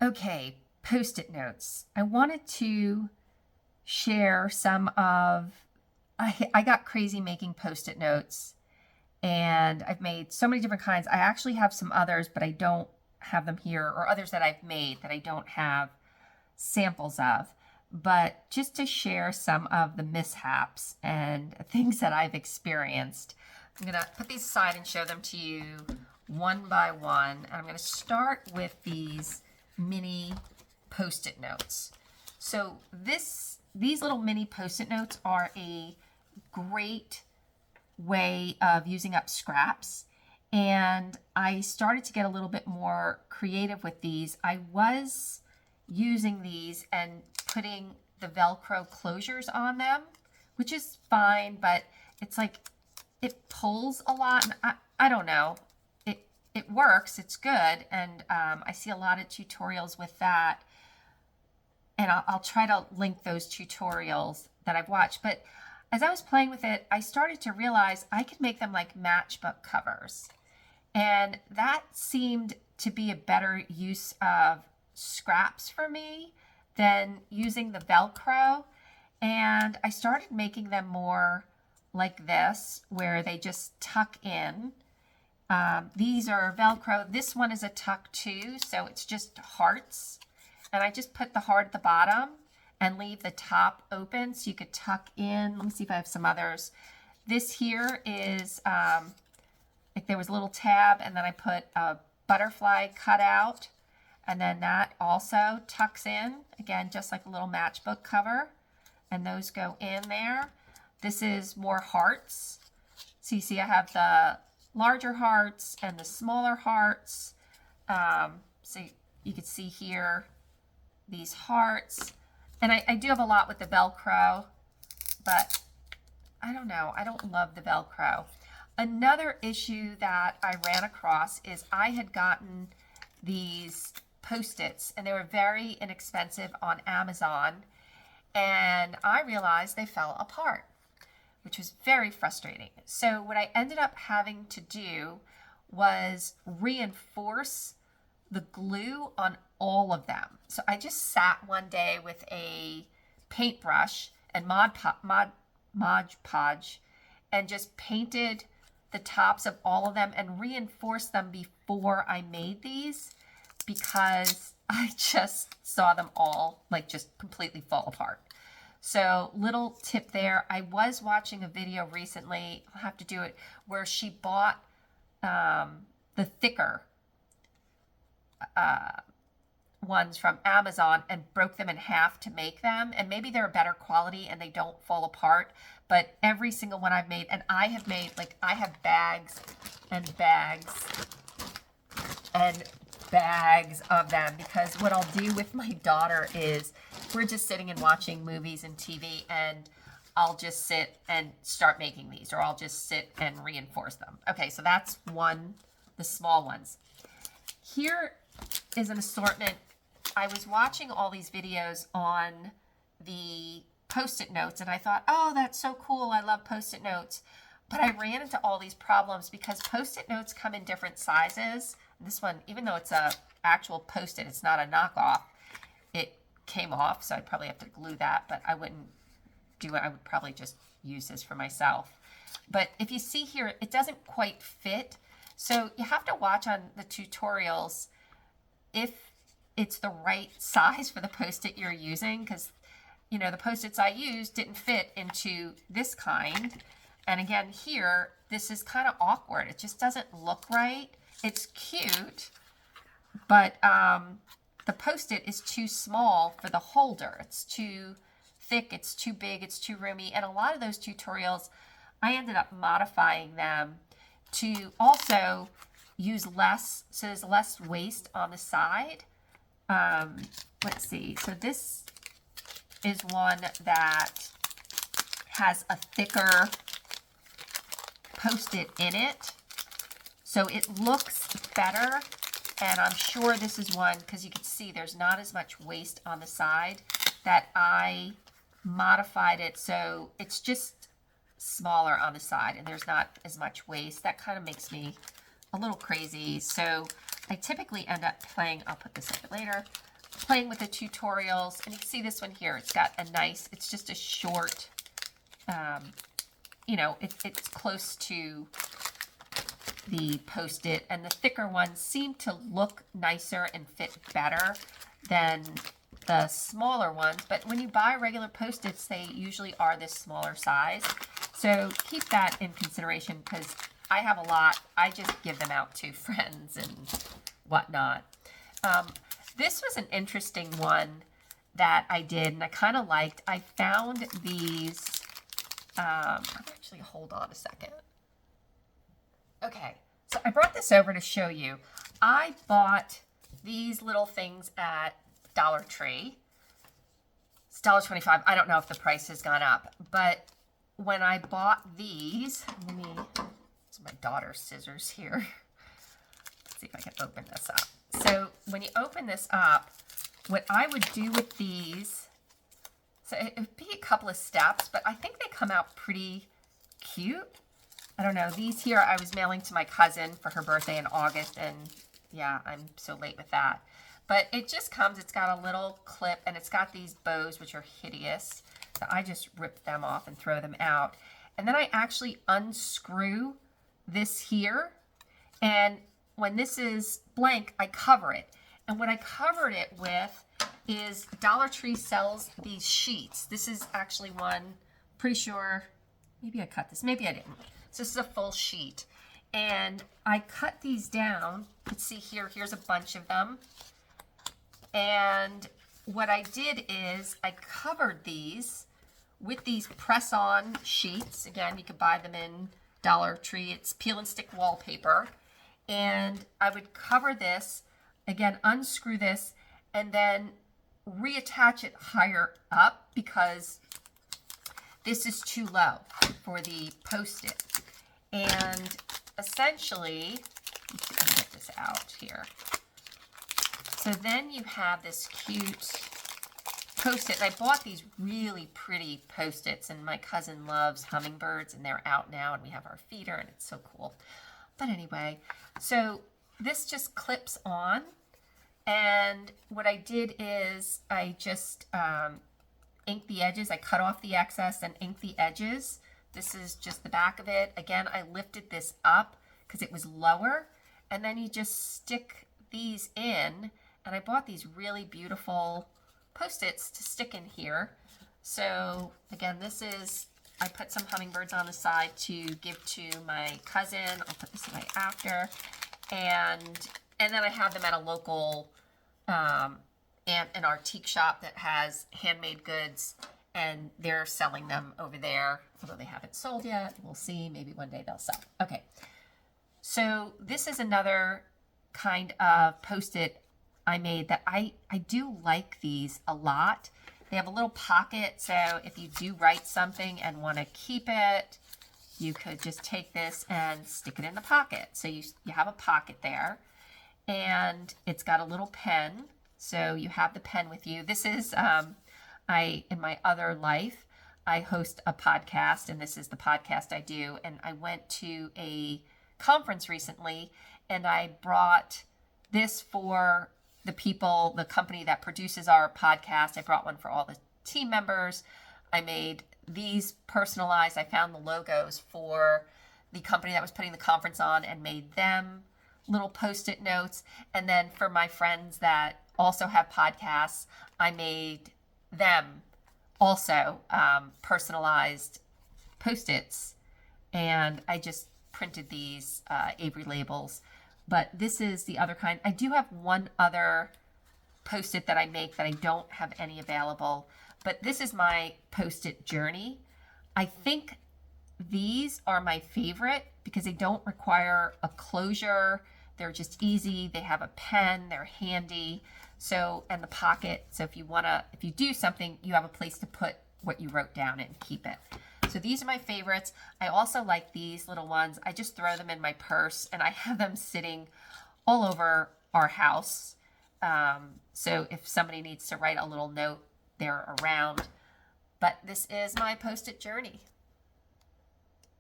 Okay, Post-it notes. I wanted to share some of, I got crazy making Post-it notes, and I've made so many different kinds. I actually have some others, but I don't have them here, or others that I've made that I don't have samples of. But just to share some of the mishaps and things that I've experienced, I'm going to put these aside and show them to you one by one. And I'm going to start with these mini Post-it notes. So these little mini Post-it notes are a great way of using up scraps. And I started to get a little bit more creative with these. I was using these and putting the Velcro closures on them, which is fine, but it's like it pulls a lot, and I don't know. It works, it's good, and I see a lot of tutorials with that, and I'll try to link those tutorials that I've watched. But as I was playing with it, I started to realize I could make them like matchbook covers, and that seemed to be a better use of scraps for me than using the Velcro. And I started making them more like this, where they just tuck in. These are Velcro. This one is a tuck too, so it's just hearts. And I just put the heart at the bottom and leave the top open so you could tuck in. Let me see if I have some others. This here is, like there was a little tab, and then I put a butterfly cutout, and then that also tucks in, again, just like a little matchbook cover, and those go in there. This is more hearts. So you see I have the larger hearts and the smaller hearts. So you can see here these hearts. And I do have a lot with the Velcro, but I don't know. I don't love the Velcro. Another issue that I ran across is I had gotten these Post-its, and they were very inexpensive on Amazon, and I realized they fell apart, which was very frustrating. So what I ended up having to do was reinforce the glue on all of them. So I just sat one day with a paintbrush and Modge Podge and just painted the tops of all of them and reinforced them before I made these, because I just saw them all like just completely fall apart. So little tip there. I was watching a video recently, I'll have to do it, where she bought the thicker ones from Amazon and broke them in half to make them. And maybe they're a better quality and they don't fall apart. But every single one I've made, and I have made, like I have bags and bags and bags of them, because what I'll do with my daughter is we're just sitting and watching movies and TV, and I'll just sit and start making these, or I'll just sit and reinforce them. Okay, so that's one, the small ones. Here is an assortment. I was watching all these videos on the Post-it notes, and I thought, oh, that's so cool. I love Post-it notes. But I ran into all these problems because Post-it notes come in different sizes. This one, even though it's a actual Post-it, it's not a knockoff, it came off, so I'd probably have to glue that, but I wouldn't do it. I would probably just use this for myself. But if you see here, it doesn't quite fit. So you have to watch on the tutorials if it's the right size for the Post-it you're using, because, you know, the Post-its I used didn't fit into this kind. And again, here, this is kind of awkward. It just doesn't look right. It's cute, but the Post-it is too small for the holder. It's too thick, it's too big, it's too roomy. And a lot of those tutorials, I ended up modifying them to also use less, so there's less waste on the side. Let's see, so this is one that has a thicker Post-it in it, so it looks better. And I'm sure this is one, because you can see there's not as much waste on the side, that I modified it so it's just smaller on the side and there's not as much waste. That kind of makes me a little crazy. So I typically end up playing, I'll put this up later, playing with the tutorials, and you can see this one here. It's got a nice, it's just a short, you know, it's close to the Post-it, and the thicker ones seem to look nicer and fit better than the smaller ones. But when you buy regular Post-its, they usually are this smaller size. So keep that in consideration, because I have a lot. I just give them out to friends and whatnot. This was an interesting one that I did, and I kind of liked. I found these, actually, hold on a second. Okay, so I brought this over to show you. I bought these little things at Dollar Tree. It's $1.25. I don't know if the price has gone up, but when I bought these, it's my daughter's scissors here. Let's see if I can open this up. So when you open this up, what I would do with these, so it would be a couple of steps, but I think they come out pretty cute. I don't know. These here I was mailing to my cousin for her birthday in August, and yeah, I'm so late with that. But it just comes, it's got a little clip, and it's got these bows, which are hideous. So I just rip them off and throw them out. And then I actually unscrew this here. And when this is blank, I cover it. And what I covered it with is Dollar Tree sells these sheets. This is actually one, pretty sure, maybe I cut this, maybe I didn't. So this is a full sheet. And I cut these down. You can see here, here's a bunch of them. And what I did is I covered these with these press-on sheets. Again, you could buy them in Dollar Tree. It's peel and stick wallpaper. And I would cover this, again, unscrew this, and then reattach it higher up because this is too low for the Post-it. And essentially, let's see if I can get this out here. So then you have this cute Post-it. I bought these really pretty Post-its, and my cousin loves Hummingbirds, and they're out now, and we have our feeder, and it's so cool. But anyway, so this just clips on, and what I did is I just inked the edges. I cut off the excess and inked the edges. This is just the back of it. Again, I lifted this up because it was lower, and then you just stick these in, and I bought these really beautiful Post-its to stick in here. So again, this is, I put some hummingbirds on the side to give to my cousin. I'll put this away after. And then I have them at a local an antique shop that has handmade goods, and they're selling them over there, although they haven't sold yet. We'll see. Maybe one day they'll sell. Okay. So this is another kind of Post-it I made that I do like these a lot. They have a little pocket, so if you do write something and want to keep it, you could just take this and stick it in the pocket. So you have a pocket there, and it's got a little pen, so you have the pen with you. This is, in my other life, I host a podcast, and this is the podcast I do, and I went to a conference recently, and I brought this for the people, the company that produces our podcast. I brought one for all the team members. I made these personalized. I found the logos for the company that was putting the conference on and made them little Post-it notes. And then for my friends that also have podcasts, I made them also personalized Post-its. And I just printed these Avery labels. But this is the other kind. I do have one other Post-it that I make that I don't have any available. But this is my Post-it journey. I think these are my favorite because they don't require a closure. They're just easy. They have a pen. They're handy. So, and the pocket. So if you do something, you have a place to put what you wrote down and keep it. So these are my favorites. I also like these little ones. I just throw them in my purse, and I have them sitting all over our house. So if somebody needs to write a little note, they're around. But this is my Post-it journey.